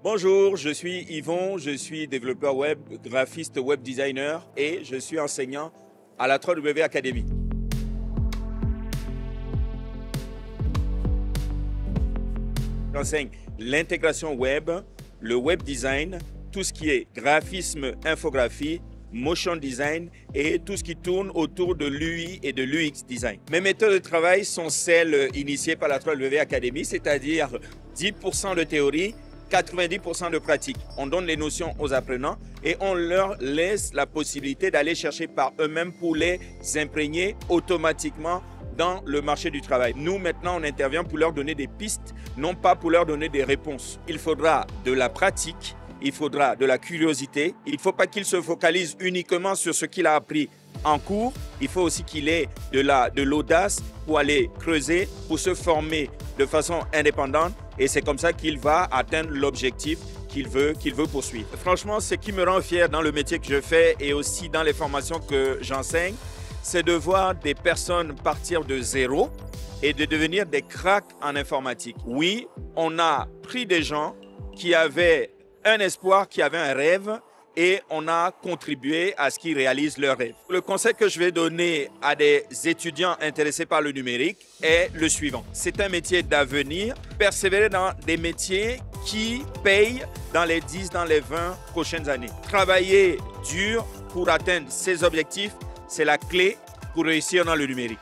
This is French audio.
Bonjour, je suis Yvon, je suis développeur web, graphiste web designer et je suis enseignant à la 3W Academy. J'enseigne l'intégration web, le web design, tout ce qui est graphisme, infographie, motion design et tout ce qui tourne autour de l'UI et de l'UX design. Mes méthodes de travail sont celles initiées par la 3W Academy, c'est-à-dire 10% de théorie, 90% de pratique. On donne les notions aux apprenants et on leur laisse la possibilité d'aller chercher par eux-mêmes pour les imprégner automatiquement dans le marché du travail. Nous, maintenant, on intervient pour leur donner des pistes, non pas pour leur donner des réponses. Il faudra de la pratique, il faudra de la curiosité. Il ne faut pas qu'il se focalise uniquement sur ce qu'il a appris en cours. Il faut aussi qu'il ait de l'audace pour aller creuser, pour se former de façon indépendante. Et c'est comme ça qu'il va atteindre l'objectif qu'il veut poursuivre. Franchement, ce qui me rend fier dans le métier que je fais et aussi dans les formations que j'enseigne, c'est de voir des personnes partir de zéro et de devenir des cracks en informatique. Oui, on a pris des gens qui avaient un espoir, qui avaient un rêve et on a contribué à ce qu'ils réalisent leur rêve. Le conseil que je vais donner à des étudiants intéressés par le numérique est le suivant. C'est un métier d'avenir. Persévérer dans des métiers qui payent dans les 10, dans les 20 prochaines années. Travailler dur pour atteindre ses objectifs, c'est la clé pour réussir dans le numérique.